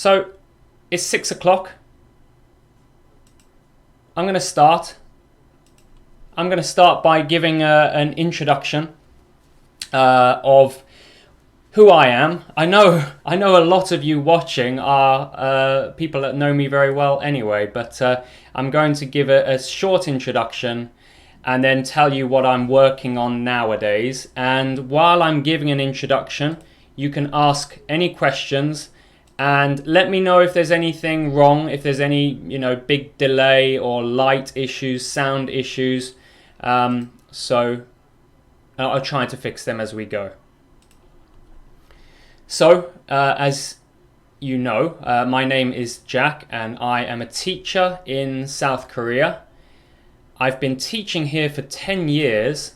So it's 6 o'clock. I'm going to start. I'm going to start by giving an introduction of who I am. I know a lot of you watching are people that know me very well anyway, but I'm going to give a short introduction and then tell you what I'm working on nowadays. And while I'm giving an introduction, you can ask any questions and let me know if there's anything wrong, if there's any, big delay or light issues, sound issues. So I'll try to fix them as we go. So, as you know, my name is Jack and I am a teacher in South Korea. I've been teaching here for 10 years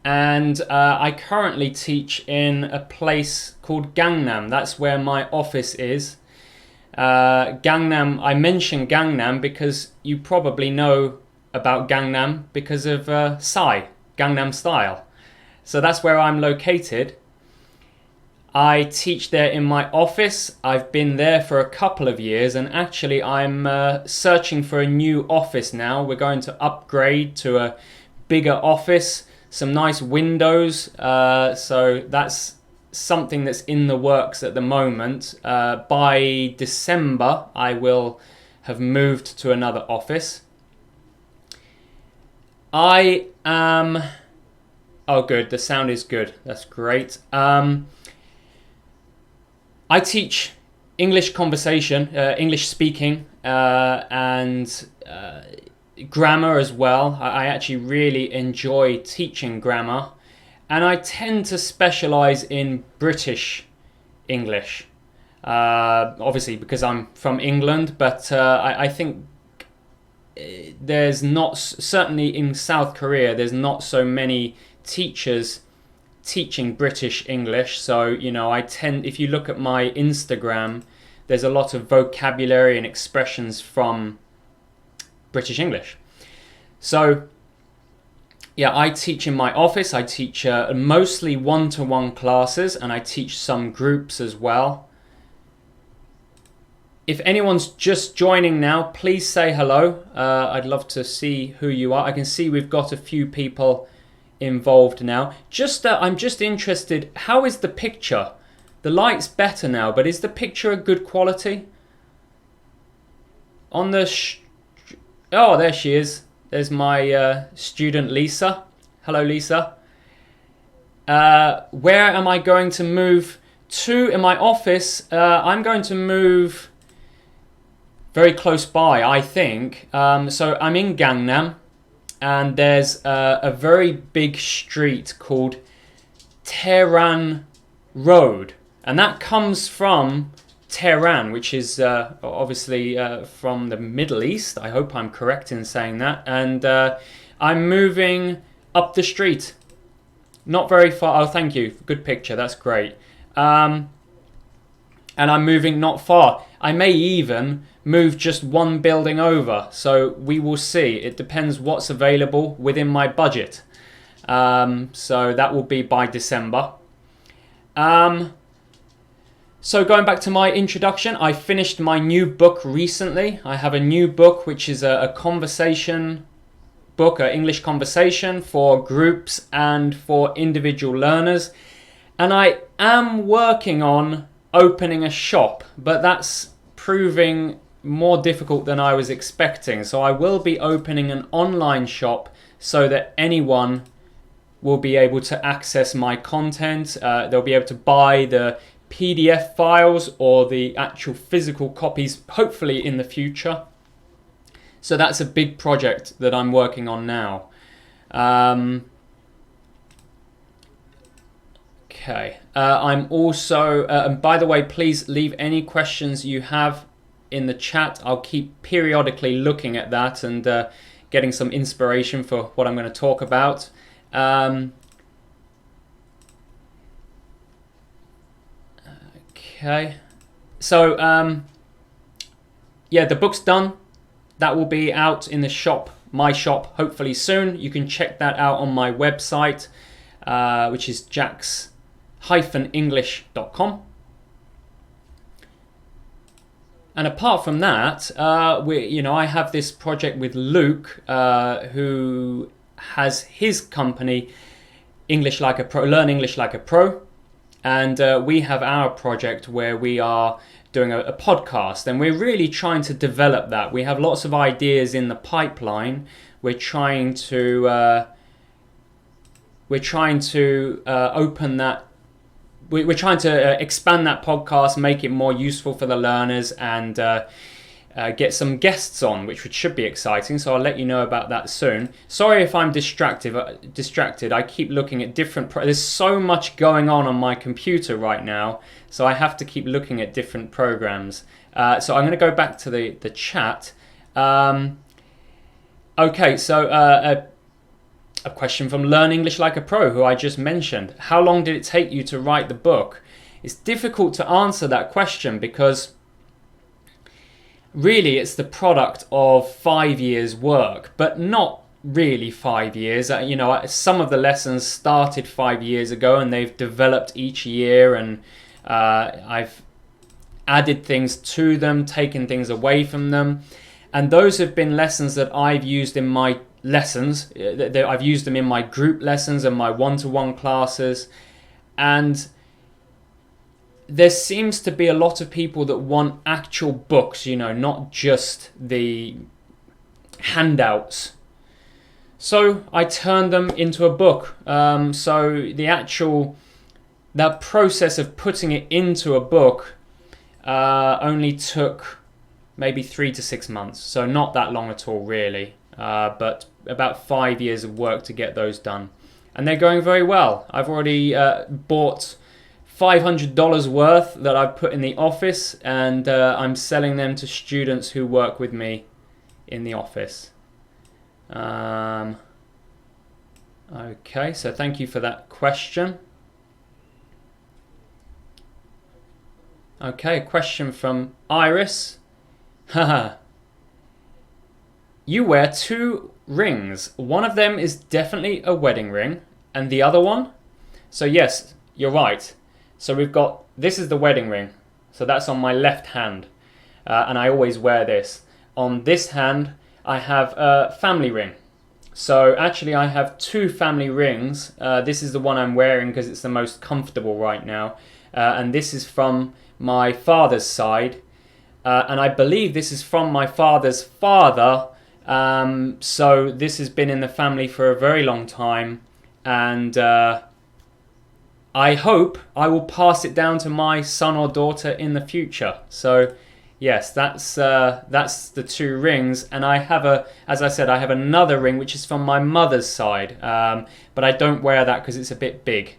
and I currently teach in a place called Gangnam. That's where my office is. Gangnam, I mention Gangnam because you probably know about Gangnam because of Psy, Gangnam Style. So that's where I'm located. I teach there in my office. I've been there for a couple of years and actually I'm searching for a new office now. We're going to upgrade to a bigger office, some nice windows. So that's something that's in the works at the moment. By December, I will have moved to another office. I am... Oh, good. The sound is good. That's great. I teach English conversation, English speaking, and grammar as well. I actually really enjoy teaching grammar. And I tend to specialize in British English. Obviously because I'm from England, but I think there's not, certainly in South Korea, there's not so many teachers teaching British English. So, I tend, if you look at my Instagram, there's a lot of vocabulary and expressions from British English. So, yeah, I teach in my office. I teach mostly one-to-one classes and I teach some groups as well. If anyone's just joining now, please say hello. I'd love to see who you are. I can see we've got a few people involved now. I'm just interested, how is the picture? The light's better now, but is the picture a good quality? On the oh, there she is. There's my student Lisa. Hello, Lisa. Where am I going to move to in my office? I'm going to move very close by, I think. So I'm in Gangnam. And there's a very big street called Tehran Road. And that comes from Tehran, which is obviously from the Middle East. I hope I'm correct in saying that. And I'm moving up the street. Not very far. Oh, thank you. Good picture. That's great. And I'm moving not far. I may even move just one building over. So we will see. It depends what's available within my budget. So that will be by December. So going back to my introduction, I finished my new book recently. I have a new book which is a conversation book, an English conversation for groups and for individual learners. And I am working on opening a shop, but that's proving more difficult than I was expecting. So I will be opening an online shop so that anyone will be able to access my content. They'll be able to buy the PDF files or the actual physical copies, hopefully in the future. So that's a big project that I'm working on now. Okay. I'm also, and by the way, please leave any questions you have in the chat. I'll keep periodically looking at that and getting some inspiration for what I'm going to talk about. Okay. So, yeah, the book's done. That will be out in the shop, my shop, hopefully soon. You can check that out on my website, which is jacks-english.com. And apart from that, I have this project with Luke, who has his company, English Like a Pro, Learn English Like a Pro, and we have our project where we are doing a podcast, and we're really trying to develop that. We have lots of ideas in the pipeline. We're trying to open that. We're trying to expand that podcast, make it more useful for the learners, and get some guests on, which should be exciting. So I'll let you know about that soon. Sorry if I'm distracted. I keep looking at different. There's so much going on my computer right now, so I have to keep looking at different programs. So I'm going to go back to the chat. Okay, so a question from Learn English Like a Pro, who I just mentioned. How long did it take you to write the book? It's difficult to answer that question because really it's the product of 5 years' work, but not really 5 years. Some of the lessons started 5 years ago and they've developed each year, and I've added things to them, taken things away from them. And those have been lessons that I've used in my lessons. I've used them in my group lessons and my one-to-one classes. And there seems to be a lot of people that want actual books, not just the handouts. So I turned them into a book. So that process of putting it into a book only took maybe 3 to 6 months. So not that long at all, really. But about 5 years of work to get those done. And they're going very well. I've already bought $500 worth that I've put in the office, and I'm selling them to students who work with me in the office. Okay, so thank you for that question. Okay, a question from Iris. Haha. You wear 2 rings. One of them is definitely a wedding ring, and the other one? So yes, you're right. So this is the wedding ring. So that's on my left hand, and I always wear this. On this hand, I have a family ring. So actually I have 2 family rings. This is the one I'm wearing because it's the most comfortable right now. And this is from my father's side. And I believe this is from my father's father. So this has been in the family for a very long time, and I hope I will pass it down to my son or daughter in the future. So yes, that's the 2 rings, and as I said, I have another ring which is from my mother's side, but I don't wear that because it's a bit big.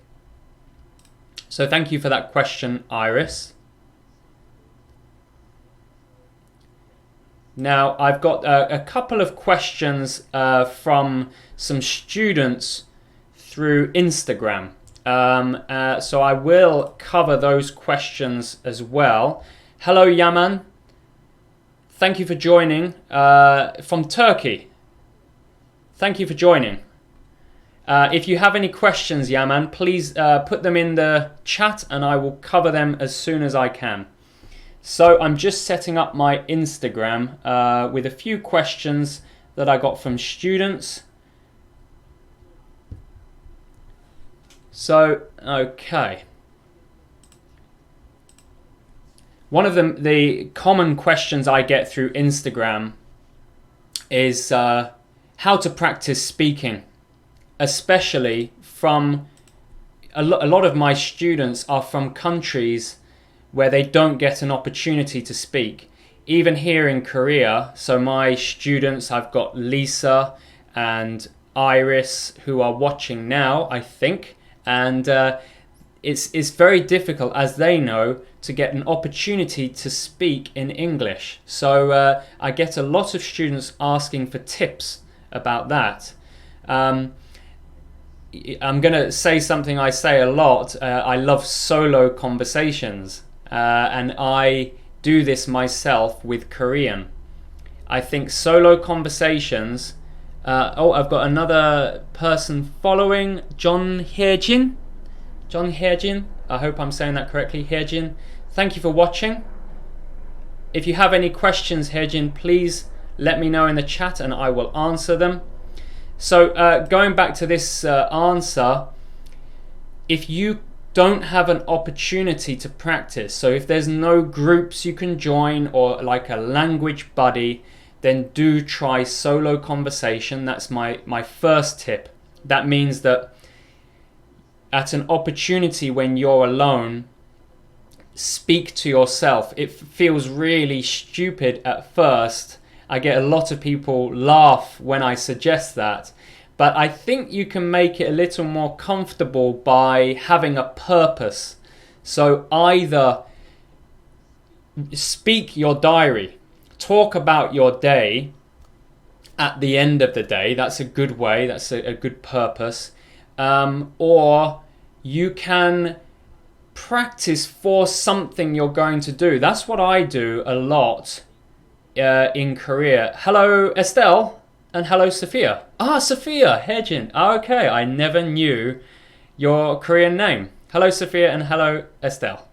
So thank you for that question, Iris. Now, I've got a couple of questions from some students through Instagram. So I will cover those questions as well. Hello, Yaman. Thank you for joining from Turkey. Thank you for joining. If you have any questions, Yaman, please put them in the chat and I will cover them as soon as I can. So I'm just setting up my Instagram with a few questions that I got from students. So, okay. One of the common questions I get through Instagram is how to practice speaking, especially from a lot of my students are from countries where they don't get an opportunity to speak. Even here in Korea, so my students, I've got Lisa and Iris who are watching now, I think, and it's very difficult, as they know, to get an opportunity to speak in English. So I get a lot of students asking for tips about that. I'm going to say something I say a lot. I love solo conversations. And I do this myself with Korean. I think solo conversations. I've got another person following, John Haejin. John Haejin. I hope I'm saying that correctly. Haejin. Thank you for watching. if you have any questions, Hejin, please let me know in the chat and I will answer them. So going back to this answer, if you don't have an opportunity to practice, so if there's no groups you can join or like a language buddy, then do try solo conversation. That's my first tip. That means that at an opportunity when you're alone, speak to yourself. It feels really stupid at first. I get a lot of people laugh when I suggest that, but I think you can make it a little more comfortable by having a purpose. So either speak your diary, talk about your day at the end of the day. That's a good way, that's a good purpose. Or you can practice for something you're going to do. That's what I do a lot in Korea. Hello, Estelle, and hello, Sophia. Sophia, Hejin. Okay, I never knew your Korean name. Hello, Sophia, and hello, Estelle.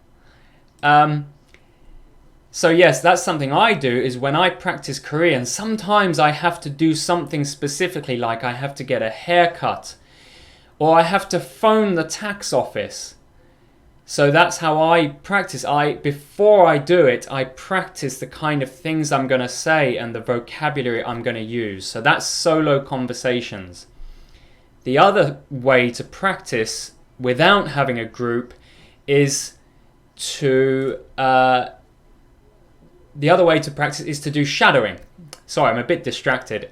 So yes, that's something I do, is when I practice Korean, sometimes I have to do something specifically, like I have to get a haircut, or I have to phone the tax office. So that's how I practice. Before I do it, I practice the kind of things I'm going to say and the vocabulary I'm going to use. So that's solo conversations. The other way to practice without having a group is to do shadowing. Sorry, I'm a bit distracted.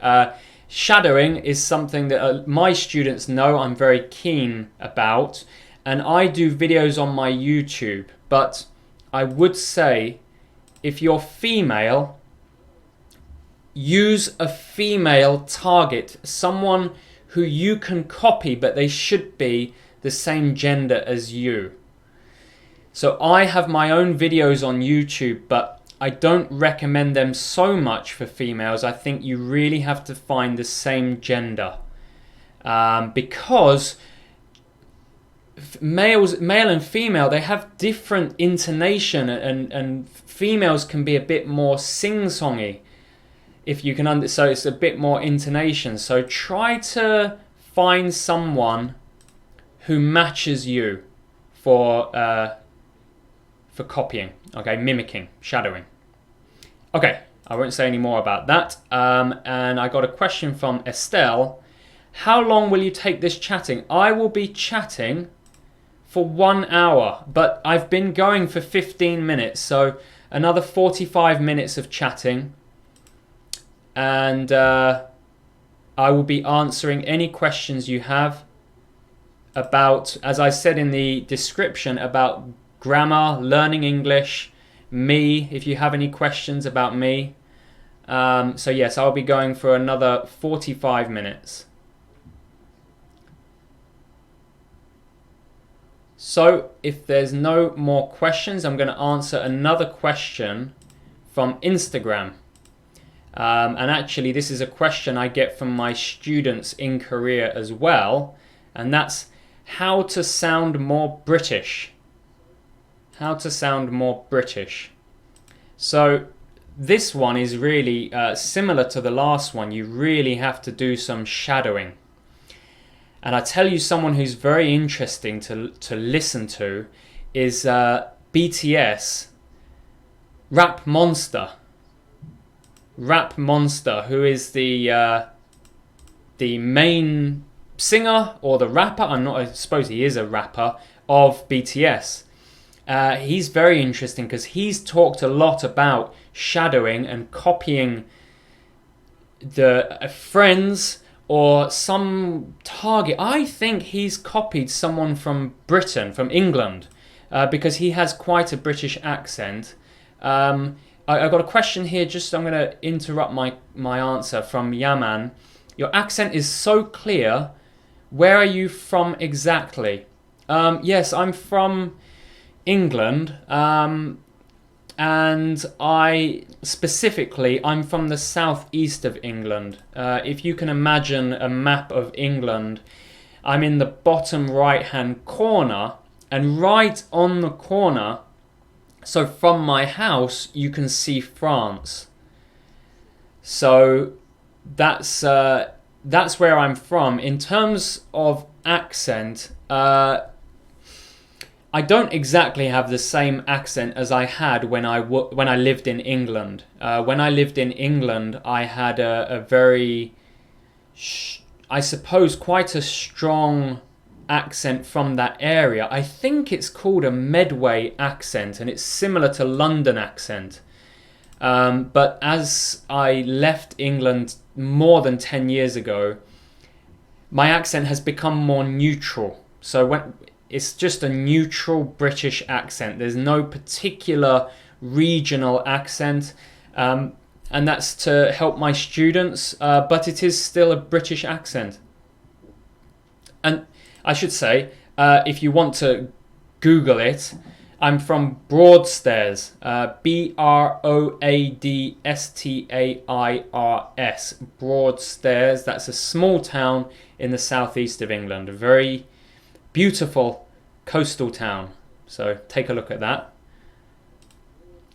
Shadowing is something that my students know I'm very keen about. And I do videos on my YouTube, but I would say if you're female, use a female target, someone who you can copy, but they should be the same gender as you. So I have my own videos on YouTube, but I don't recommend them so much for females. I think you really have to find the same gender because male and female, they have different intonation, and females can be a bit more sing-songy, if you can so it's a bit more intonation. So try to find someone who matches you for copying, okay, mimicking, shadowing. Okay, I won't say any more about that. And I got a question from Estelle. How long will you take this chatting? I will be chatting for 1 hour, but I've been going for 15 minutes, so another 45 minutes of chatting, and I will be answering any questions you have about, as I said in the description, about grammar, learning English, me, if you have any questions about me. So yes, I'll be going for another 45 minutes. So if there's no more questions, I'm going to answer another question from Instagram. And actually, this is a question I get from my students in Korea as well. And that's how to sound more British. How to sound more British. So this one is really similar to the last one. You really have to do some shadowing. And I tell you, someone who's very interesting to listen to is BTS, Rap Monster. Rap Monster, who is the main singer or the rapper. I suppose he is a rapper of BTS. He's very interesting because he's talked a lot about shadowing and copying the friends or some target. I think he's copied someone from Britain, from England, because he has quite a British accent. I got a question here, I'm going to interrupt my answer, from Yaman. Your accent is so clear. Where are you from exactly? Yes, I'm from England, and I'm from the southeast of England. If you can imagine a map of England, I'm in the bottom right hand corner, and right on the corner So from my house, you can see France. So that's where I'm from. In terms of accent, I don't exactly have the same accent as I had when I lived in England. When I lived in England, I had a very, I suppose, quite a strong accent from that area. I think it's called a Medway accent, and it's similar to London accent. But as I left England more than 10 years ago, my accent has become more neutral. So when it's just a neutral British accent, there's no particular regional accent, and that's to help my students, but it is still a British accent. And I should say, if you want to Google it, I'm from Broadstairs, Broadstairs. Broadstairs, that's a small town in the southeast of England, a very beautiful coastal town. So take a look at that.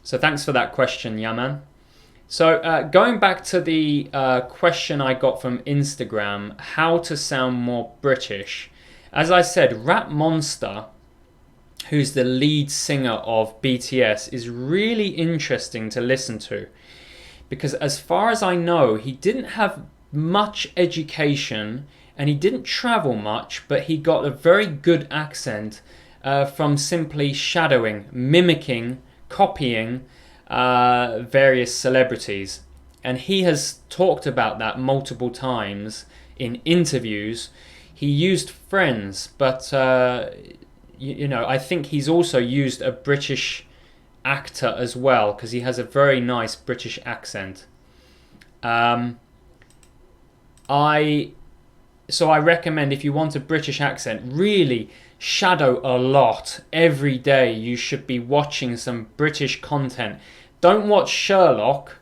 So thanks for that question, Yaman. So going back to the question I got from Instagram, how to sound more British. As I said, Rap Monster, who's the lead singer of BTS, is really interesting to listen to. Because as far as I know, he didn't have much education and he didn't travel much, but he got a very good accent from simply shadowing, mimicking, copying various celebrities. And he has talked about that multiple times in interviews. He used Friends, but I think he's also used a British actor as well, because he has a very nice British accent. So I recommend, if you want a British accent, really shadow a lot. Every day you should be watching some British content. Don't watch Sherlock.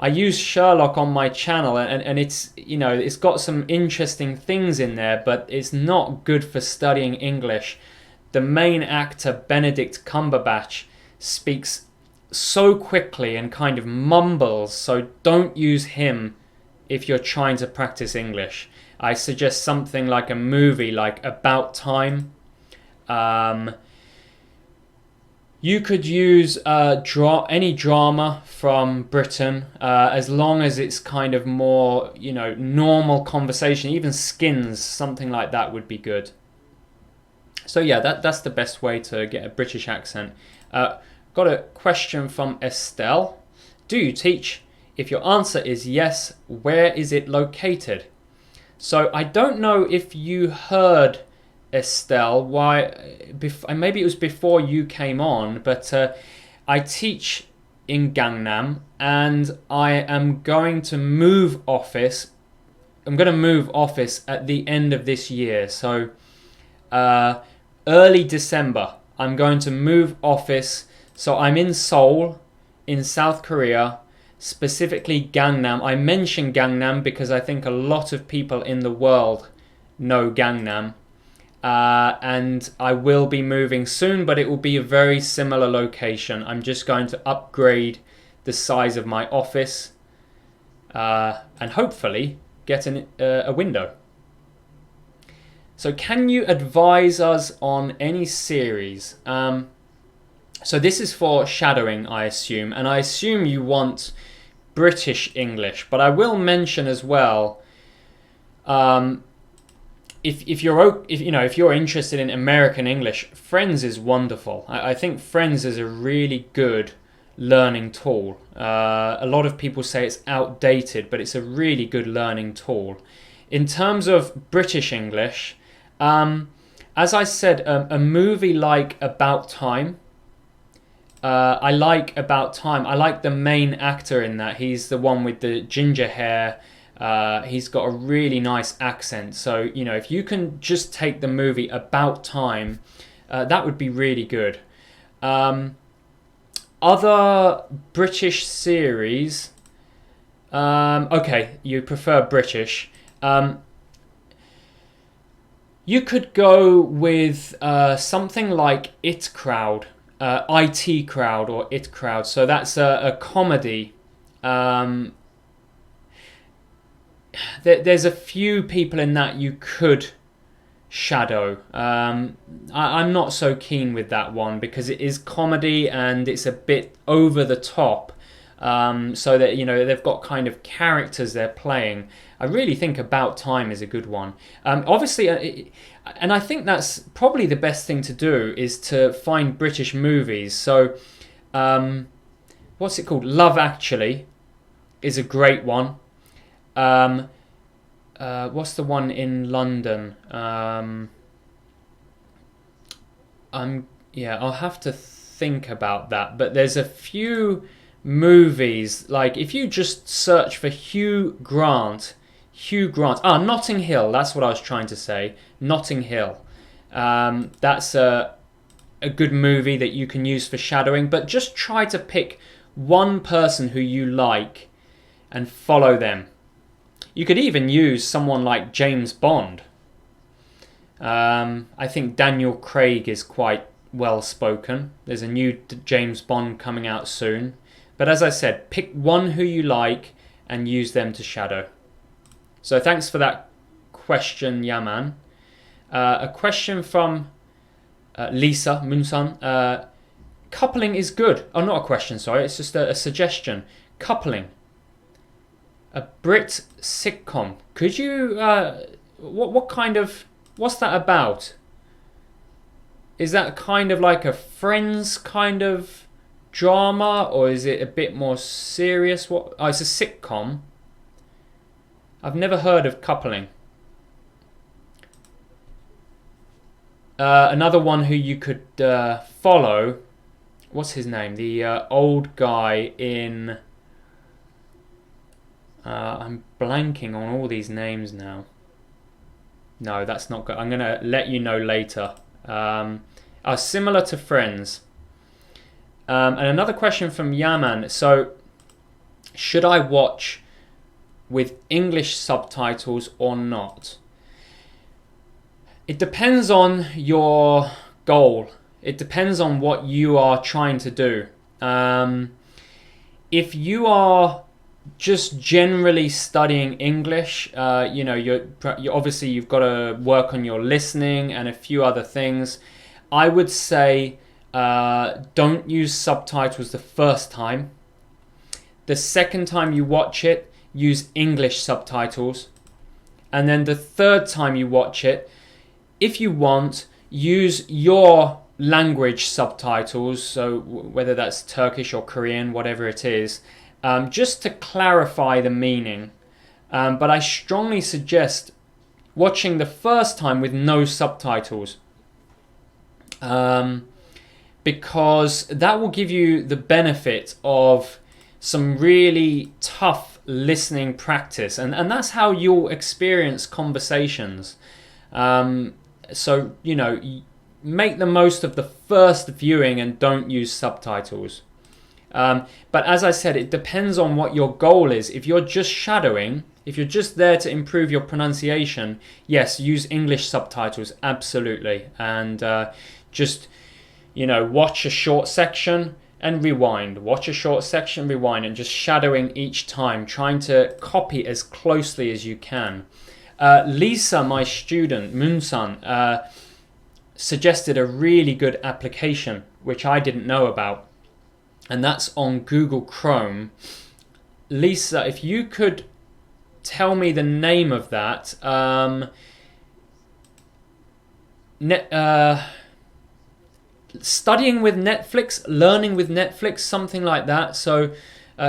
I use Sherlock on my channel, and it's got some interesting things in there, but it's not good for studying English. The main actor, Benedict Cumberbatch, speaks so quickly and kind of mumbles, so don't use him if you're trying to practice English. I suggest something like a movie like About Time. You could use any drama from Britain, as long as it's kind of more, normal conversation. Even Skins, something like that would be good. So yeah, that's the best way to get a British accent. Got a question from Estelle. Do you teach? If your answer is yes, where is it located? So I don't know if you heard, Estelle, maybe it was before you came on, but I teach in Gangnam, and I am going to move office. I'm going to move office at the end of this year. So early December, I'm going to move office. So I'm in Seoul, in South Korea, specifically Gangnam. I mention Gangnam because I think a lot of people in the world know Gangnam. And I will be moving soon, but it will be a very similar location. I'm just going to upgrade the size of my office and hopefully get a window. So can you advise us on any series? So this is for shadowing, I assume, and I assume you want British English, but I will mention as well, if you're interested in American English, Friends is wonderful. I think Friends is a really good learning tool. A lot of people say it's outdated, but it's a really good learning tool. In terms of British English, as I said, a movie like About Time. I like About Time. I like the main actor in that. He's the one with the ginger hair. He's got a really nice accent. So, if you can just take the movie About Time, that would be really good. Other British series. Okay, you prefer British. You could go with something like It Crowd. IT Crowd or It Crowd. So that's a comedy. There's a few people in that you could shadow. I'm not so keen with that one because it is comedy and it's a bit over the top. So that they've got kind of characters they're playing. I really think About Time is a good one. Obviously, and I think that's probably the best thing to do is to find British movies. So, what's it called? Love Actually is a great one. What's the one in London? I'll have to think about that. But there's a few movies, like if you just search for Hugh Grant. Notting Hill, that's what I was trying to say. Notting Hill. That's a good movie that you can use for shadowing, but just try to pick one person who you like and follow them. You could even use someone like James Bond. I think Daniel Craig is quite well spoken. There's a new James Bond coming out soon. But as I said, pick one who you like and use them to shadow. So thanks for that question, Yaman. A question from Lisa Munsan. Coupling is good. Oh, not a question, sorry. It's just a suggestion. Coupling. A Brit sitcom. Could you... what kind of... What's that about? Is that kind of like a Friends kind of drama, or is it a bit more serious? What? Oh, it's a sitcom. I've never heard of Coupling. Another one who you could follow. What's his name? The old guy in... I'm blanking on all these names now. No, that's not good. I'm going to let you know later. Similar to Friends. And another question from Yaman. So, should I watch with English subtitles or not? It depends on your goal. It depends on what you are trying to do. If you are just generally studying English, you're obviously you've got to work on your listening and a few other things. I would say don't use subtitles the first time. The second time you watch it, use English subtitles. And then the third time you watch it, if you want, use your language subtitles, so whether that's Turkish or Korean, whatever it is, just to clarify the meaning. But I strongly suggest watching the first time with no subtitles, because that will give you the benefit of some really tough listening practice, and that's how you'll experience conversations. So, make the most of the first viewing and don't use subtitles. But as I said, it depends on what your goal is. If you're just shadowing, if you're just there to improve your pronunciation, yes, use English subtitles, absolutely. And just, watch a short section and rewind. Watch a short section, rewind, and just shadowing each time, trying to copy as closely as you can. Lisa, my student, Munsan, suggested a really good application, which I didn't know about. And that's on Google Chrome. Lisa, if you could tell me the name of that. Studying with Netflix, learning with Netflix, something like that. So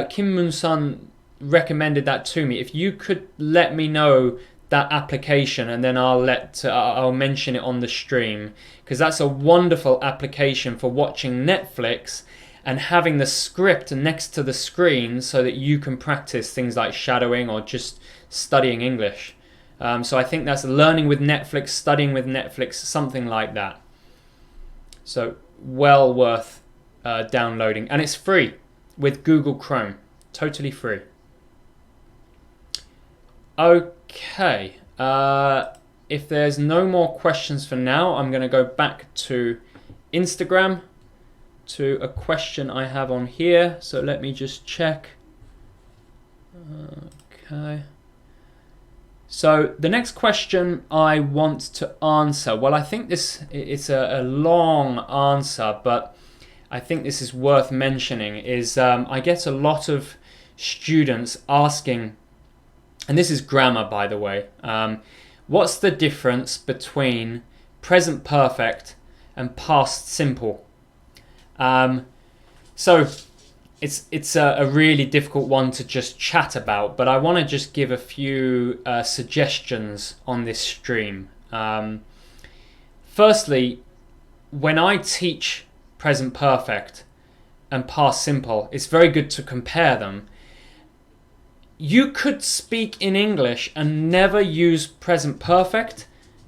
Kim Moon-sun recommended that to me. If you could let me know that application, and then I'll mention it on the stream, because that's a wonderful application for watching Netflix and having the script next to the screen so that you can practice things like shadowing or just studying English. So I think that's learning with Netflix, studying with Netflix, something like that. So well worth downloading. And it's free with Google Chrome. Totally free. Okay. If there's no more questions for now, I'm going to go back to Instagram. to a question I have on here. So let me just check. Okay. So the next question I want to answer, well, I think it's a long answer, but I think this is worth mentioning, is I get a lot of students asking, and this is grammar, by the way, what's the difference between present perfect and past simple? So it's a really difficult one to just chat about, but I want to just give a few suggestions on this stream. Firstly, when I teach present perfect and past simple, it's very good to compare them. You could speak in English and never use present perfect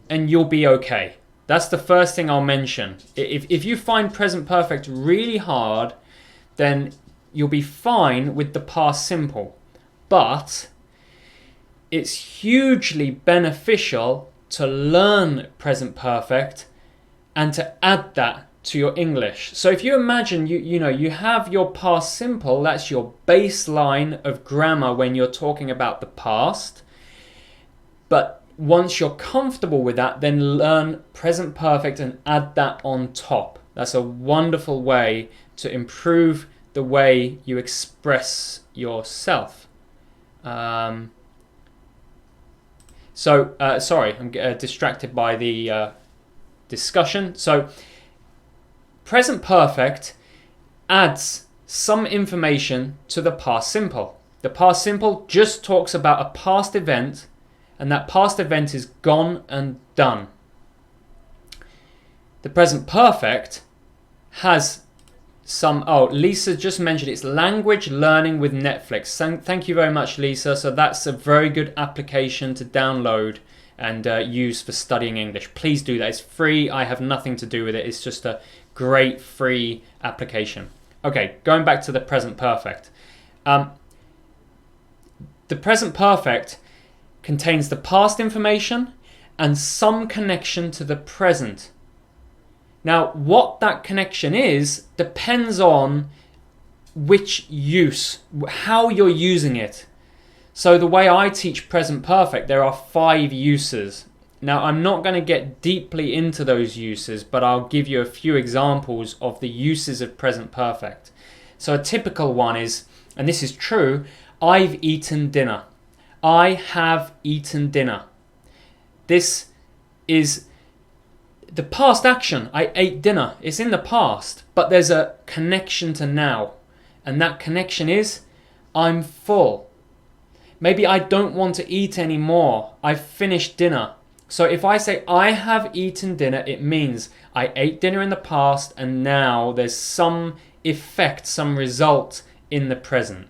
and you'll be okay. That's the first thing I'll mention. If you find present perfect really hard, then you'll be fine with the past simple. But it's hugely beneficial to learn present perfect and to add that to your English. So if you imagine you have your past simple, that's your baseline of grammar when you're talking about the past. But once you're comfortable with that, then learn present perfect and add that on top. That's a wonderful way to improve the way you express yourself. Sorry, I'm distracted by the discussion. So present perfect adds some information to the past simple. The past simple just talks about a past event, and that past event is gone and done. The present perfect has some, Lisa just mentioned it's language learning with Netflix. Thank you very much, Lisa. So that's a very good application to download and use for studying English. Please do that. It's free. I have nothing to do with it. It's just a great free application. Okay, going back to the present perfect. The present perfect contains the past information and some connection to the present. Now, what that connection is depends on which use, how you're using it. So the way I teach present perfect, there are 5 uses. Now, I'm not going to get deeply into those uses, but I'll give you a few examples of the uses of present perfect. So a typical one is, and this is true, I've eaten dinner. I have eaten dinner. This is the past action. I ate dinner. It's in the past, but there's a connection to now. And that connection is, I'm full. Maybe I don't want to eat anymore. I've finished dinner. So if I say I have eaten dinner, it means I ate dinner in the past and now there's some effect, some result in the present.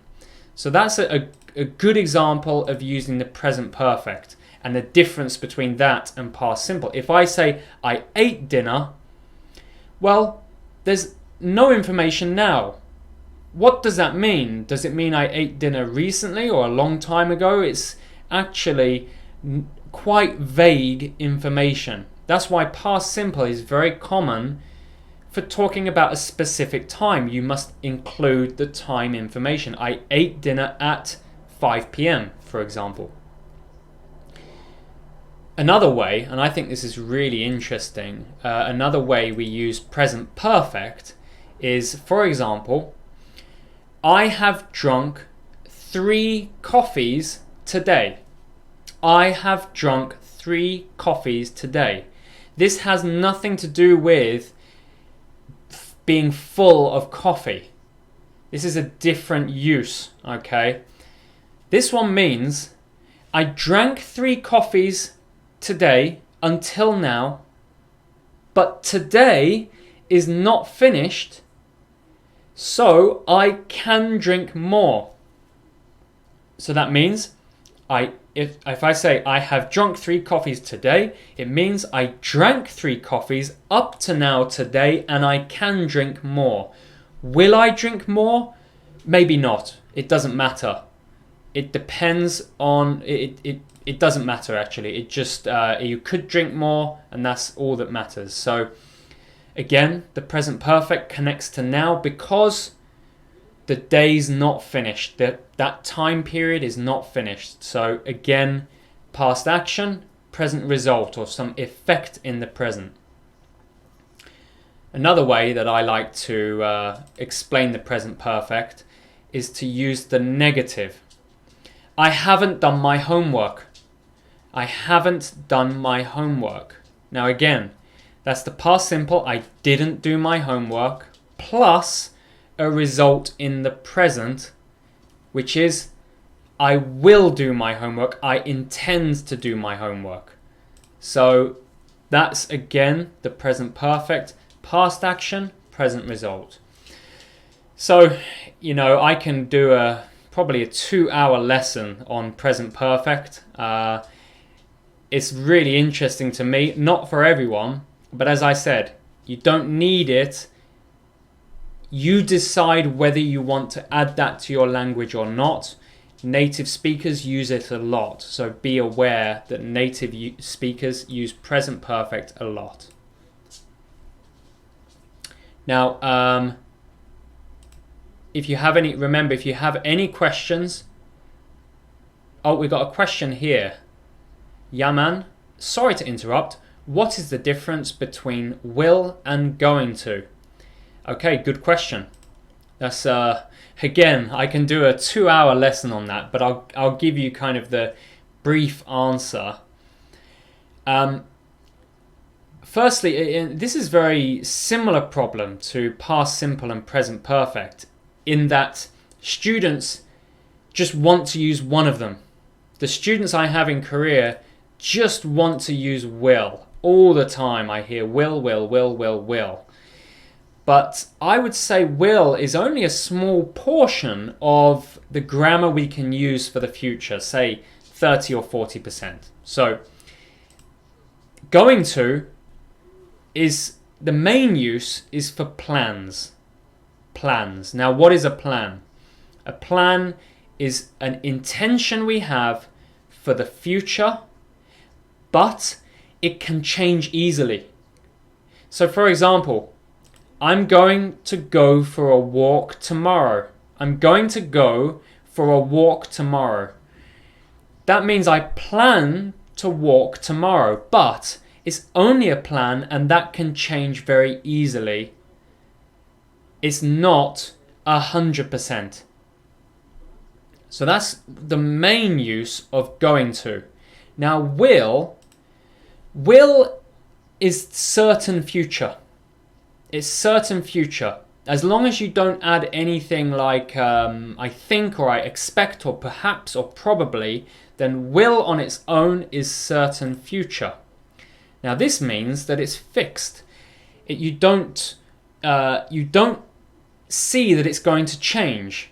So that's a good example of using the present perfect and the difference between that and past simple. If I say I ate dinner, well, there's no information now. What does that mean? Does it mean I ate dinner recently or a long time ago? It's actually quite vague information. That's why past simple is very common for talking about a specific time. You must include the time information. I ate dinner at 5 p.m., for example. Another way, and I think this is really interesting, another way we use present perfect is, for example, I have drunk 3 coffees today. I have drunk 3 coffees today. This has nothing to do with being full of coffee. This is a different use, okay? This one means I drank 3 coffees today until now, but today is not finished, so I can drink more. So that means if I say I have drunk 3 coffees today, it means I drank 3 coffees up to now today and I can drink more. Will I drink more? Maybe not. It doesn't matter. It depends on it doesn't matter actually. It just you could drink more and that's all that matters. So Again, the present perfect connects to now because the day's not finished. That time period is not finished. So again, past action, present result, or some effect in the present. Another way that I like to explain the present perfect is to use the negative. I haven't done my homework. I haven't done my homework. Now again, that's the past simple. I didn't do my homework plus a result in the present, which is I will do my homework. I intend to do my homework. So that's again the present perfect. Past action, present result. So, I can do probably a 2-hour lesson on present perfect. It's really interesting to me, not for everyone, but as I said, you don't need it. You decide whether you want to add that to your language or not. Native speakers use it a lot, so be aware that native speakers use present perfect a lot. Now, if you have any questions. Oh, we've got a question here. Yaman, sorry to interrupt. What is the difference between will and going to? Okay, good question. That's again, I can do a 2-hour lesson on that, but I'll give you kind of the brief answer. Firstly, this is very similar problem to past simple and present perfect in that students just want to use one of them. The students I have in Korea just want to use will. All the time I hear will. But I would say will is only a small portion of the grammar we can use for the future, say 30 or 40%. So going to is the main use is for plans. Plans. Now, what is a plan? A plan is an intention we have for the future, but it can change easily. So, for example, I'm going to go for a walk tomorrow. I'm going to go for a walk tomorrow. That means I plan to walk tomorrow, but it's only a plan and that can change very easily. It's not 100%. So that's the main use of going to. Now will is certain future. It's certain future. As long as you don't add anything like I think or I expect or perhaps or probably, then will on its own is certain future. Now this means that it's fixed. You don't see that it's going to change.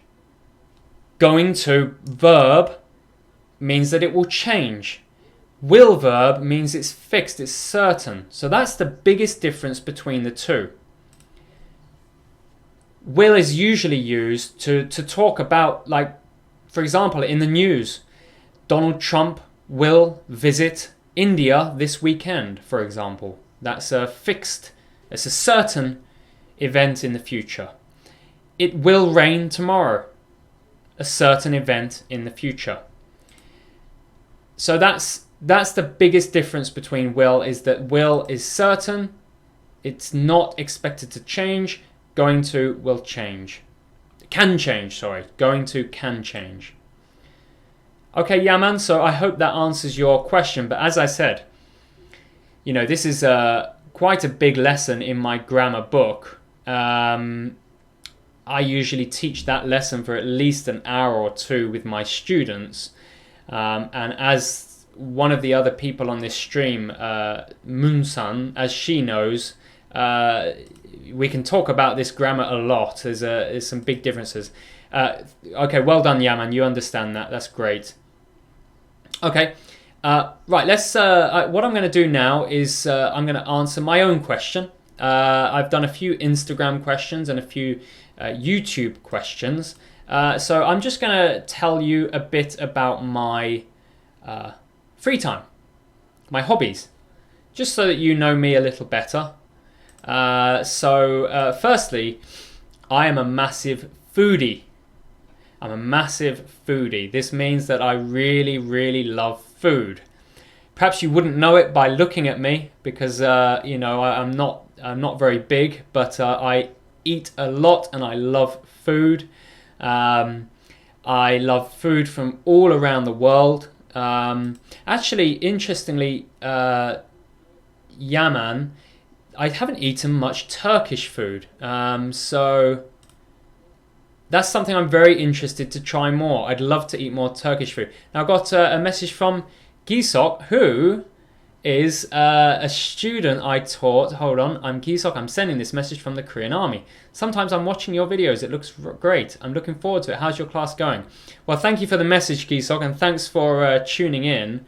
Going to verb means that it will change. Will verb means it's fixed, it's certain. So that's the biggest difference between the two. Will is usually used to talk about, like, for example, in the news, Donald Trump will visit India this weekend, for example. That's a fixed, it's a certain event in the future. It will rain tomorrow. A certain event in the future. So that's the biggest difference between will, is that will is certain. It's not expected to change. Going to will change. Can change, sorry. Going to can change. Okay, Yaman, so I hope that answers your question. But as I said, this is quite a big lesson in my grammar book. I usually teach that lesson for at least an hour or two with my students. And as one of the other people on this stream, Moon-san, as she knows, we can talk about this grammar a lot. There's some big differences. Okay, well done, Yaman. You understand that. That's great. Okay, right. Let's. What I'm going to do now is I'm going to answer my own question. I've done a few Instagram questions and a few YouTube questions. So I'm just going to tell you a bit about my free time, my hobbies, just so that you know me a little better. Firstly, I am a massive foodie. I'm a massive foodie. This means that I really, really love food. Perhaps you wouldn't know it by looking at me because I'm not very big, but I eat a lot and I love food. I love food from all around the world. Actually, interestingly, Yaman, I haven't eaten much Turkish food, so that's something I'm very interested to try more. I'd love to eat more Turkish food. Now, I got a message from Gisok, who is a student I taught. Hold on, I'm Gisok. I'm sending this message from the Korean Army. Sometimes I'm watching your videos. It looks great. I'm looking forward to it. How's your class going? Well, thank you for the message, Gisok, and thanks for tuning in.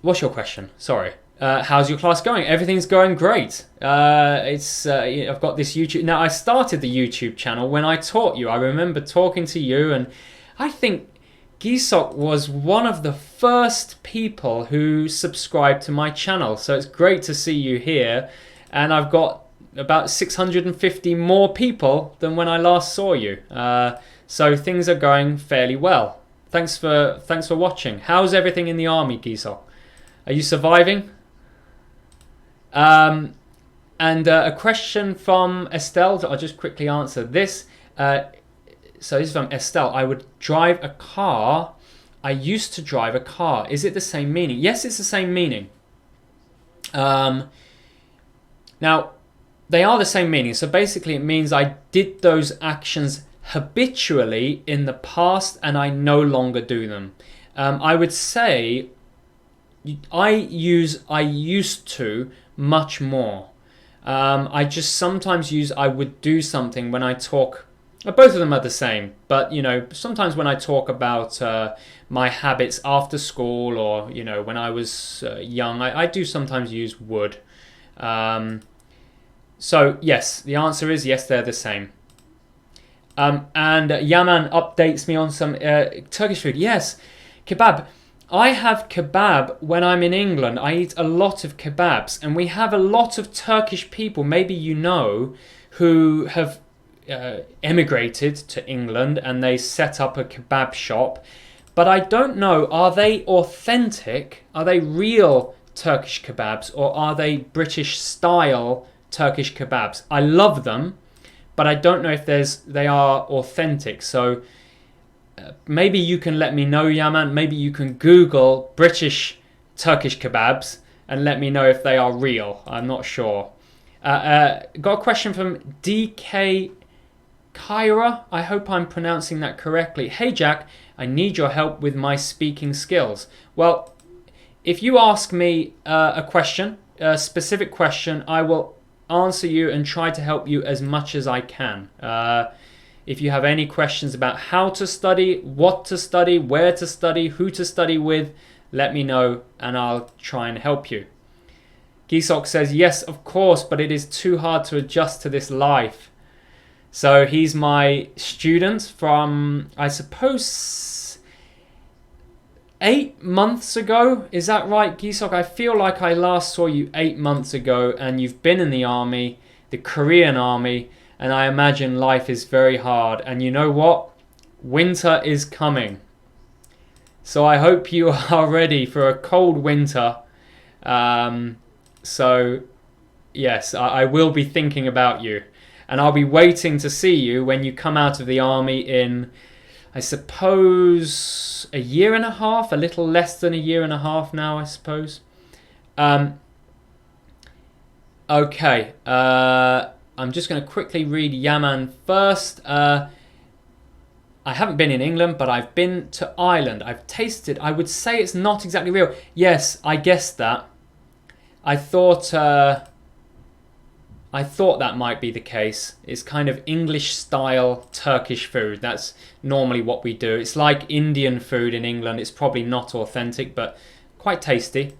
What's your question? Sorry. How's your class going? Everything's going great. I've got this YouTube. Now, I started the YouTube channel when I taught you. I remember talking to you, and I think Gisok was one of the first people who subscribed to my channel. So it's great to see you here. And I've got about 650 more people than when I last saw you. So things are going fairly well. Thanks for watching. How's everything in the army, Gisok? Are you surviving? And a question from Estelle. I'll just quickly answer this. So this is from Estelle. I would drive a car. I used to drive a car. Is it the same meaning? Yes, it's the same meaning. Now, they are the same meaning. So basically it means I did those actions habitually in the past and I no longer do them. I would say I used to much more. I just sometimes use I would do something when I talk. Both of them are the same, but sometimes when I talk about my habits after school or when I was young, I do sometimes use would. So yes, the answer is yes, they're the same. And Yaman updates me on some Turkish food. Yes, kebab. I have kebab when I'm in England. I eat a lot of kebabs, and we have a lot of Turkish people, maybe who have emigrated to England and they set up a kebab shop. But I don't know, are they authentic? Are they real Turkish kebabs, or are they British style Turkish kebabs? I love them, but I don't know if they are authentic. So maybe you can let me know, Yaman. Maybe you can Google British Turkish kebabs and let me know if they are real. I'm not sure. Got a question from DK Kyra. I hope I'm pronouncing that correctly. Hey Jack, I need your help with my speaking skills. Well, if you ask me a question, a specific question, I will answer you and try to help you as much as I can. If you have any questions about how to study, what to study, where to study, who to study with, let me know and I'll try and help you. Gisok says, yes, of course, but it is too hard to adjust to this life. So he's my student from, I suppose, 8 months ago. Is that right, Gisok? I feel like I last saw you 8 months ago and you've been in the army, the Korean army, and I imagine life is very hard. And you know what? Winter is coming. So I hope you are ready for a cold winter. So yes, I will be thinking about you. And I'll be waiting to see you when you come out of the army in, I suppose, a year and a half, a little less than a year and a half now, I suppose. Okay. I'm just going to quickly read Yaman first. I haven't been in England, but I've been to Ireland. I've tasted. I would say it's not exactly real. Yes, I guessed that. I thought that might be the case. It's kind of English-style Turkish food. That's normally what we do. It's like Indian food in England. It's probably not authentic, but quite tasty.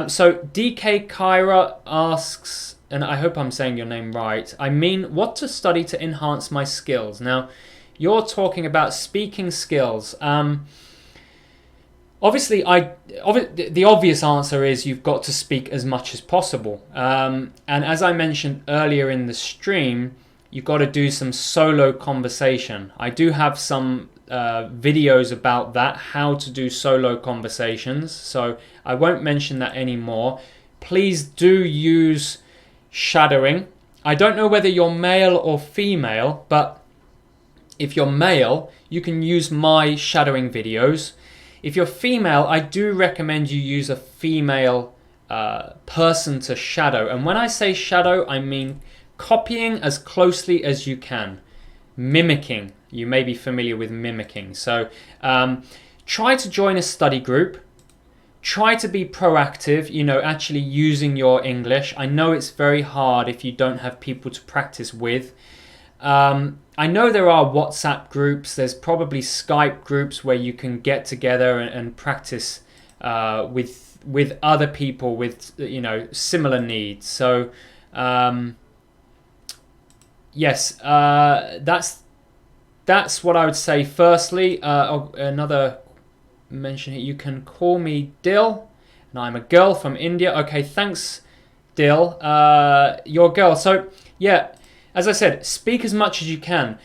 So DK Kyra asks, and I hope I'm saying your name right, I mean, what to study to enhance my skills? Now, you're talking about speaking skills. Obviously, the obvious answer is you've got to speak as much as possible. And as I mentioned earlier in the stream, you've got to do some solo conversation. I do have some videos about that, how to do solo conversations. So I won't mention that anymore. Please do use shadowing. I don't know whether you're male or female, but if you're male, you can use my shadowing videos. If you're female, I do recommend you use a female person to shadow. And when I say shadow, I mean copying as closely as you can. Mimicking. You may be familiar with mimicking. So try to join a study group. Try to be proactive, actually using your English. I know it's very hard if you don't have people to practice with. I know there are WhatsApp groups. There's probably Skype groups where you can get together and practice with other people with similar needs. So yes, that's what I would say. Firstly, another mention here. You can call me Dil, and I'm a girl from India. Okay, thanks, Dil. You're a girl. So yeah. As I said, speak as much as you can.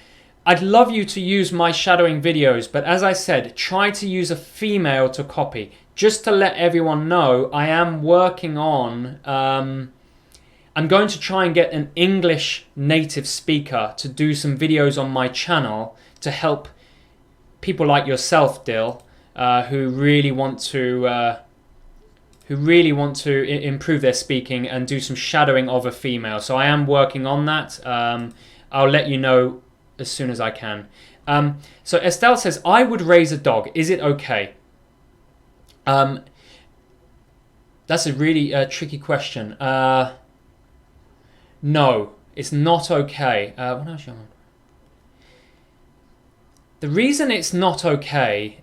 I'd love you to use my shadowing videos, but as I said, try to use a female to copy. Just to let everyone know, I am working on... I'm going to try and get an English native speaker to do some videos on my channel to help people like yourself, Dil, who really want to improve their speaking and do some shadowing of a female. So I am working on that. I'll let you know as soon as I can. So Estelle says, I would raise a dog. Is it okay? That's a really tricky question. No, it's not okay. When I was young. The reason it's not okay...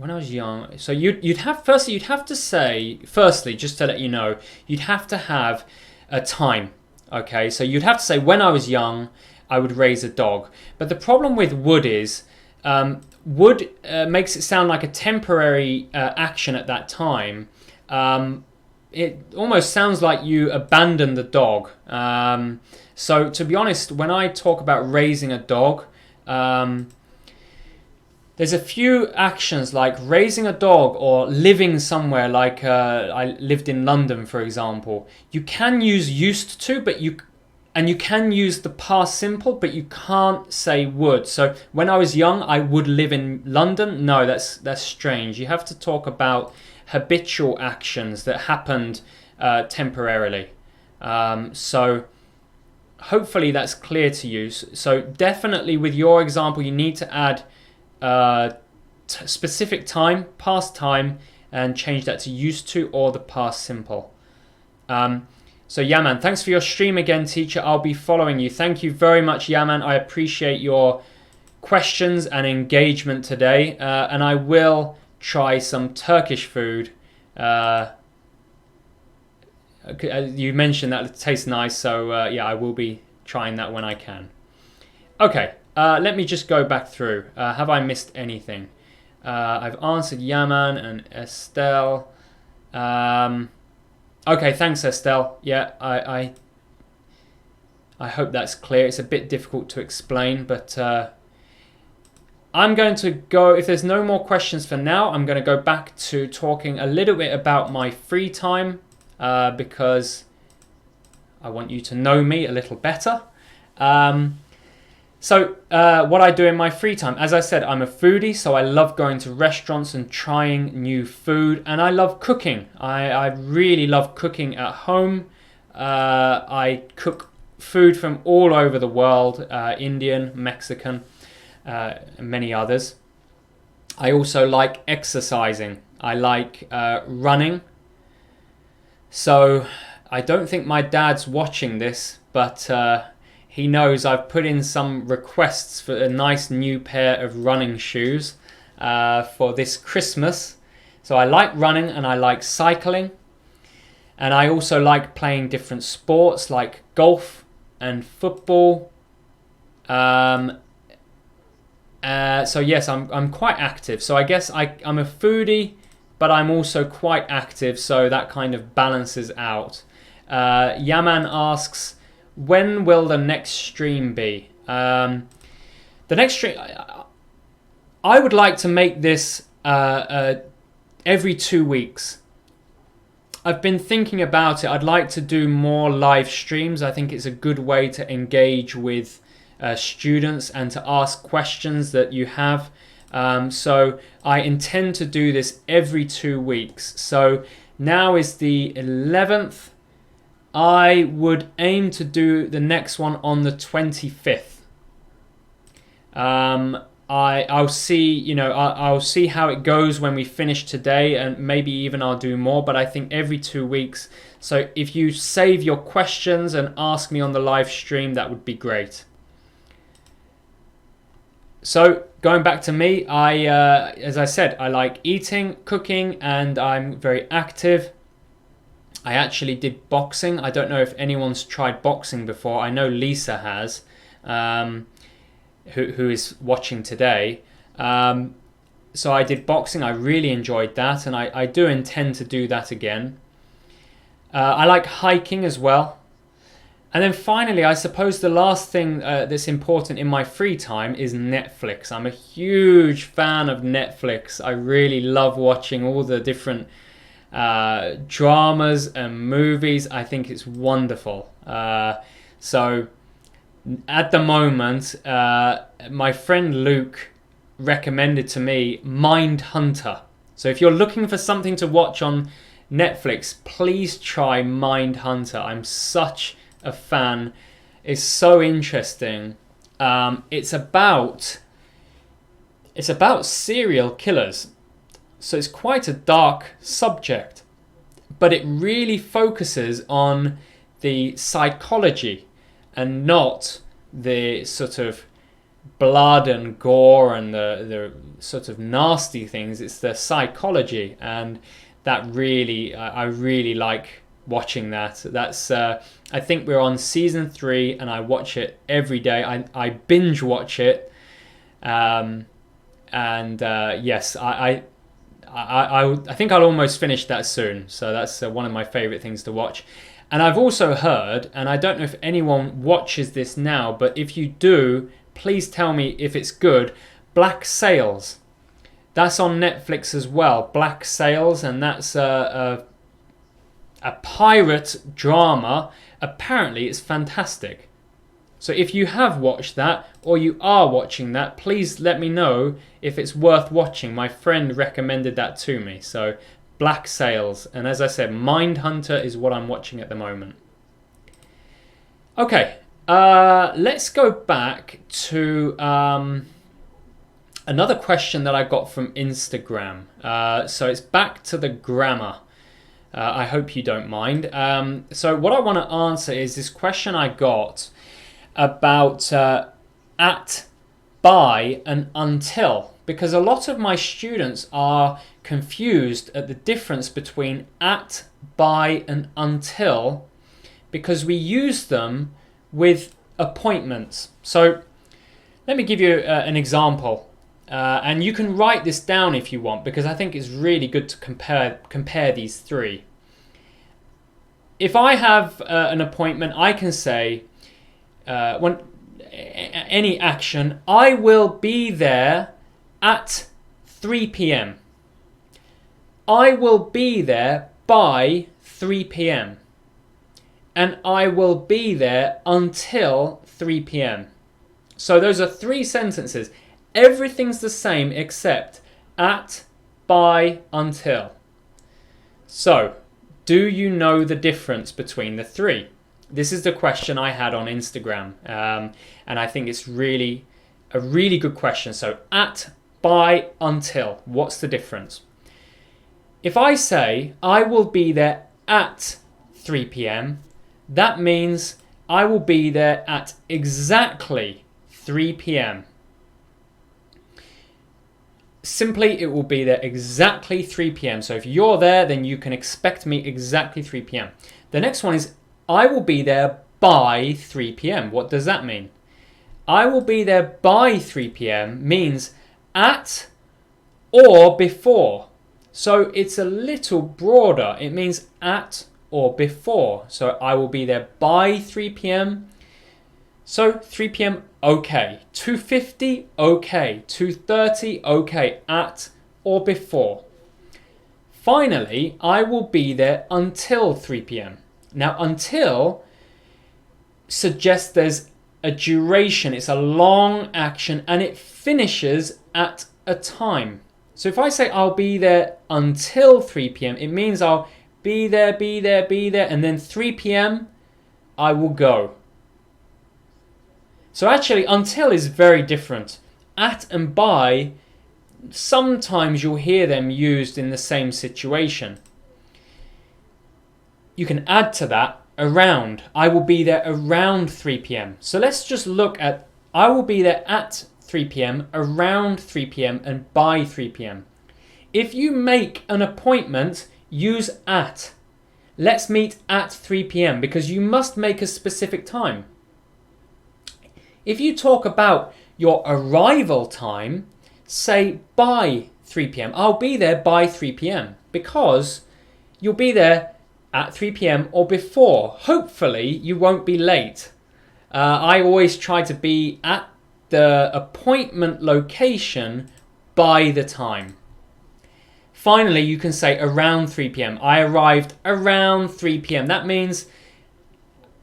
when I was young, so you'd have to say, firstly, just to let you know, you'd have to have a time. Okay, so you'd have to say, when I was young, I would raise a dog. But the problem with would is, would makes it sound like a temporary action at that time. It almost sounds like you abandon the dog. So to be honest, when I talk about raising a dog, there's a few actions like raising a dog or living somewhere, like I lived in London, for example. You can use used to, but you can use the past simple, but you can't say would. So when I was young, I would live in London. No, that's strange. You have to talk about habitual actions that happened temporarily. So hopefully that's clear to you. So definitely with your example, you need to add specific time, past time, and change that to used to or the past simple. So Yaman, thanks for your stream again, teacher. I'll be following you. Thank you very much, Yaman. I appreciate your questions and engagement today, and I will try some Turkish food. You mentioned that it tastes nice, so yeah, I will be trying that when I can. Okay. Let me just go back through. Have I missed anything? I've answered Yaman and Estelle. Okay, thanks, Estelle. Yeah, I hope that's clear. It's a bit difficult to explain, but I'm going to go, if there's no more questions for now, I'm going to go back to talking a little bit about my free time because I want you to know me a little better. So what I do in my free time, as I said, I'm a foodie, so I love going to restaurants and trying new food, and I love cooking. I really love cooking at home. I cook food from all over the world, Indian, Mexican, and many others. I also like exercising. I like running. So I don't think my dad's watching this, but... he knows I've put in some requests for a nice new pair of running shoes for this Christmas. So I like running and I like cycling. And I also like playing different sports like golf and football. So yes, I'm quite active. So I guess I'm a foodie, but I'm also quite active. So that kind of balances out. Yaman asks, when will the next stream be? The next stream, I would like to make this every 2 weeks. I've been thinking about it. I'd like to do more live streams. I think it's a good way to engage with students and to ask questions that you have. So I intend to do this every 2 weeks. So now is the 11th. I would aim to do the next one on the 25th. I'll see, I'll see how it goes when we finish today, and maybe even I'll do more, but I think every 2 weeks. So if you save your questions and ask me on the live stream, that would be great. So going back to me, as I said, I like eating, cooking, and I'm very active. I actually did boxing. I don't know if anyone's tried boxing before. I know Lisa has, who is watching today. So I did boxing. I really enjoyed that, and I do intend to do that again. I like hiking as well. And then finally, I suppose the last thing that's important in my free time is Netflix. I'm a huge fan of Netflix. I really love watching all the different dramas and movies. I think it's wonderful. So at the moment, my friend Luke recommended to me Mindhunter. So if you're looking for something to watch on Netflix, please try Mindhunter. I'm such a fan. It's so interesting. It's about serial killers. So it's quite a dark subject, but it really focuses on the psychology and not the sort of blood and gore and the sort of nasty things. It's the psychology, and that really, I really like watching that. That's I think we're on season 3, and I watch it every day. I binge watch it, and yes, I think I'll almost finish that soon. So that's one of my favorite things to watch. And I've also heard, and I don't know if anyone watches this now, but if you do, please tell me if it's good, Black Sails. That's on Netflix as well, Black Sails, and that's a pirate drama. Apparently it's fantastic. So if you have watched that, or you are watching that, please let me know if it's worth watching. My friend recommended that to me. So Black Sails, and as I said, Mindhunter is what I'm watching at the moment. Okay, let's go back to another question that I got from Instagram. So it's back to the grammar. I hope you don't mind. So what I want to answer is this question I got about at, by, and until, because a lot of my students are confused at the difference between at, by, and until, because we use them with appointments. So let me give you an example, and you can write this down if you want, because I think it's really good to compare these three. If I have an appointment, I can say, when any action, I will be there at 3 p.m. I will be there by 3 p.m. And I will be there until 3 p.m. So those are 3 sentences. Everything's the same except at, by, until. So, do you know the difference between the 3? This is the question I had on Instagram, and I think it's a really good question. So at, by, until, what's the difference? If I say I will be there at 3 p.m, that means I will be there at exactly 3 p.m. Simply, it will be there exactly 3 p.m. So if you're there, then you can expect me exactly 3 p.m. The next one is I will be there by 3 p.m. What does that mean? I will be there by 3 p.m. means at or before. So it's a little broader. It means at or before. So I will be there by 3 p.m. So 3 p.m. okay. 2:50 okay. 2:30 okay. At or before. Finally, I will be there until 3 p.m. Now, until suggests there's a duration. It's a long action and it finishes at a time. So if I say I'll be there until 3 p.m., it means I'll be there, and then 3 p.m. I will go. So actually, until is very different. At and by, sometimes you'll hear them used in the same situation. You can add to that around. I will be there around 3 p.m. So let's just look at I will be there at 3 p.m., around 3 p.m. and by 3 p.m. If you make an appointment, use at. Let's meet at 3 p.m. because you must make a specific time. If you talk about your arrival time, say by 3 p.m. I'll be there by 3 p.m. because you'll be there at 3 p.m. or before. Hopefully you won't be late. I always try to be at the appointment location by the time. Finally, you can say around 3 p.m. I arrived around 3 p.m. That means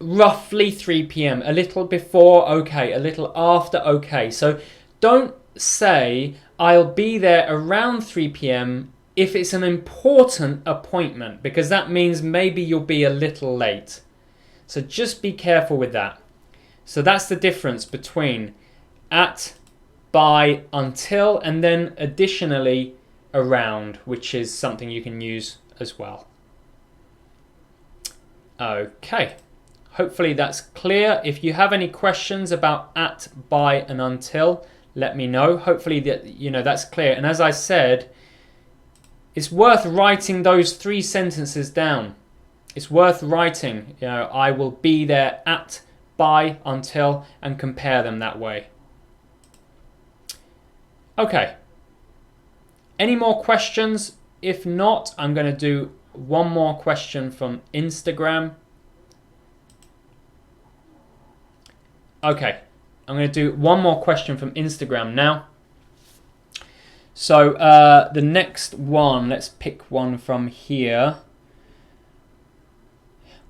roughly 3 p.m. A little before, okay. A little after, okay. So don't say I'll be there around 3 p.m. if it's an important appointment, because that means maybe you'll be a little late. So just be careful with that. So that's the difference between at, by, until, and then additionally around, which is something you can use as well. Okay, hopefully that's clear. If you have any questions about at, by, and until, let me know. Hopefully that's clear. And as I said, it's worth writing those 3 sentences down. It's worth writing, I will be there at, by, until, and compare them that way. Okay. Any more questions? If not, I'm going to do one more question from Instagram. Okay. I'm going to do one more question from Instagram now. So the next one, let's pick one from here.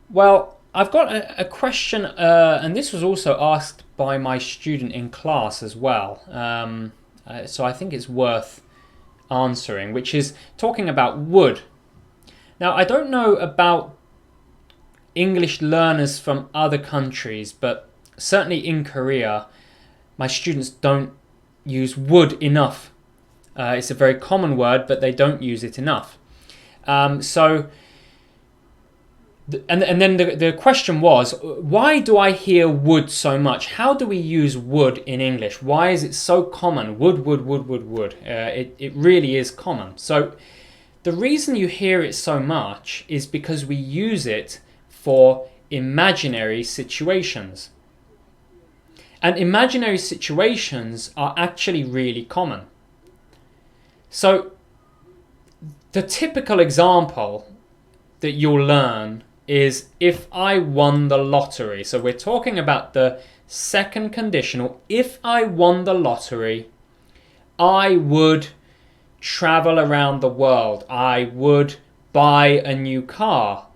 Well, I've got a question, and this was also asked by my student in class as well. So I think it's worth answering, which is talking about would. Now, I don't know about English learners from other countries, but certainly in Korea, my students don't use would enough. It's a very common word, but they don't use it enough. And then the question was, why do I hear would so much? How do we use would in English? Why is it so common? Would. It really is common. So the reason you hear it so much is because we use it for imaginary situations. And imaginary situations are actually really common. So the typical example that you'll learn is if I won the lottery. So we're talking about the second conditional. If I won the lottery, I would travel around the world. I would buy a new car.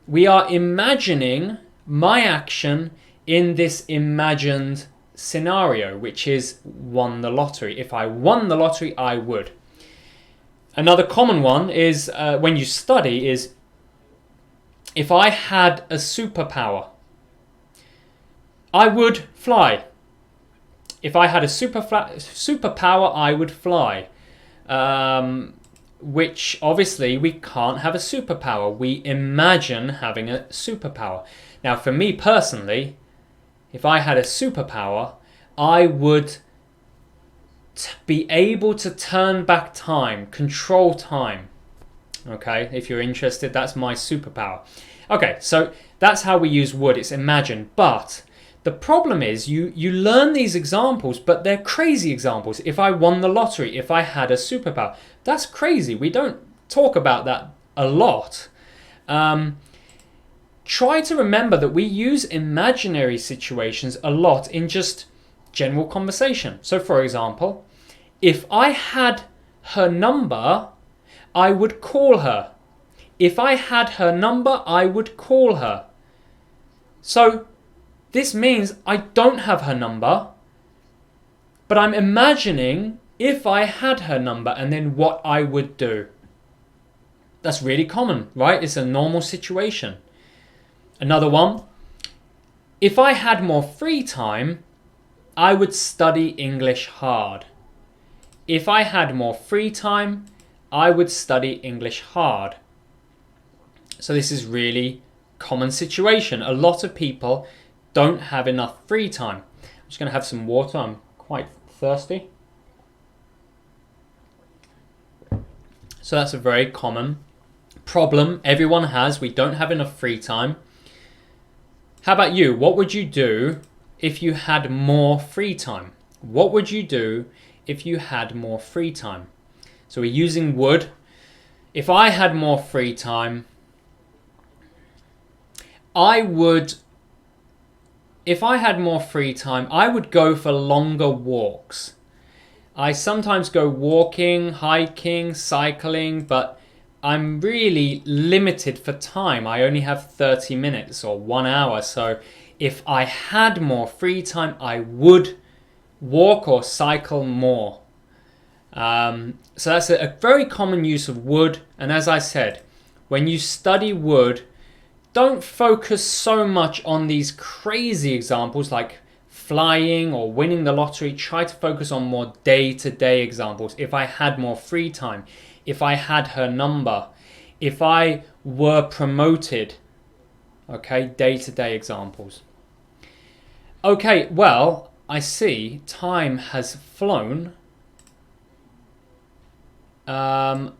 We are imagining my action in this imagined scenario, which is won the lottery. If I won the lottery, I would. Another common one is when you study is if I had a superpower, I would fly. If I had a superpower, I would fly. Which obviously we can't have a superpower. We imagine having a superpower. Now, for me personally, if I had a superpower, I would be able to turn back time, control time. Okay, if you're interested, that's my superpower. Okay, so that's how we use would. It's imagine. But The problem is you learn these examples, but they're crazy examples. If I won the lottery, if I had a superpower, that's crazy. We don't talk about that a lot. Try to remember that we use imaginary situations a lot in just general conversation. So for example, if I had her number, I would call her. If I had her number, I would call her. So this means I don't have her number, but I'm imagining if I had her number and then what I would do. That's really common, right? It's a normal situation. Another one, if I had more free time, I would study English hard. If I had more free time, I would study English hard. So this is really common situation. A lot of people don't have enough free time. I'm just going to have some water. I'm quite thirsty. So that's a very common problem everyone has. We don't have enough free time. How about you? What would you do if you had more free time? What would you do if you had more free time? So we're using would. If I had more free time, I would go for longer walks. I sometimes go walking, hiking, cycling, but I'm really limited for time. I only have 30 minutes or 1 hour. So if I had more free time, I would walk or cycle more. So that's a very common use of would. And as I said, when you study would, don't focus so much on these crazy examples like flying or winning the lottery. Try to focus on more day-to-day examples. If I had more free time, if I had her number, if I were promoted. Okay, day-to-day examples. Okay, well, I see time has flown. And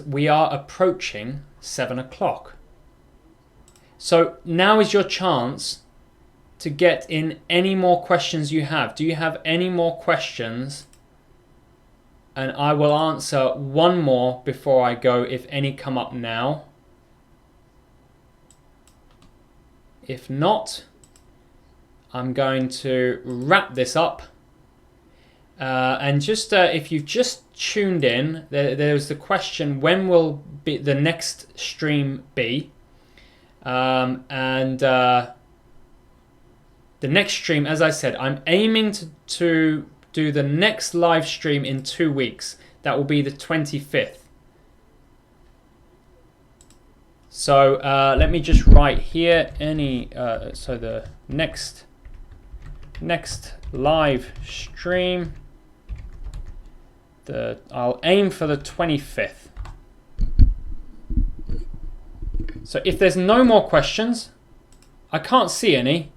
we are approaching 7 o'clock. So now is your chance to get in any more questions you have. Do you have any more questions? And I will answer one more before I go if any come up now. If not, I'm going to wrap this up. And just if you've just tuned in, there's the question, when will be the next stream be? The next stream, as I said, I'm aiming to do the next live stream in 2 weeks. That will be the 25th. So let me just write here so the next live stream, I'll aim for the 25th. So if there's no more questions, I can't see any.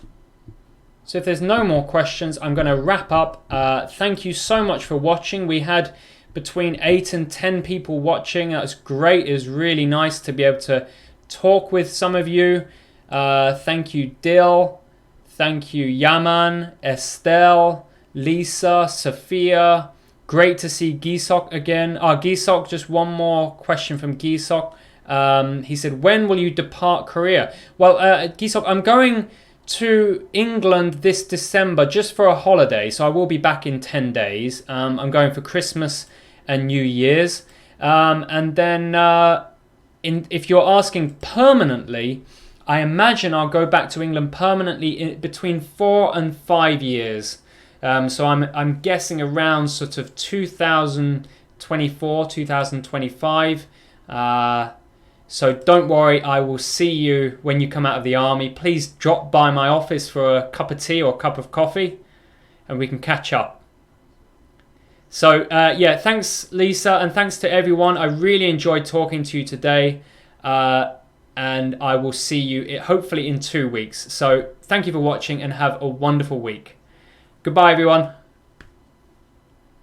So if there's no more questions, I'm going to wrap up. Thank you so much for watching. We had between 8 and 10 people watching. That's great. It was really nice to be able to talk with some of you. Thank you, Dil. Thank you, Yaman, Estelle, Lisa, Sophia. Great to see Gisok again. Gisok, just one more question from Gisok. He said, when will you depart Korea? Well, Gisok, I'm going to England this December just for a holiday, so I will be back in 10 days. I'm going for Christmas and New Year's. And then if you're asking permanently, I imagine I'll go back to England permanently in between 4 and 5 years. So I'm guessing around sort of 2024, 2025. So don't worry, I will see you when you come out of the army. Please drop by my office for a cup of tea or a cup of coffee and we can catch up. So yeah, thanks Lisa, and thanks to everyone. I really enjoyed talking to you today. And I will see you hopefully in 2 weeks. So thank you for watching and have a wonderful week. Goodbye everyone.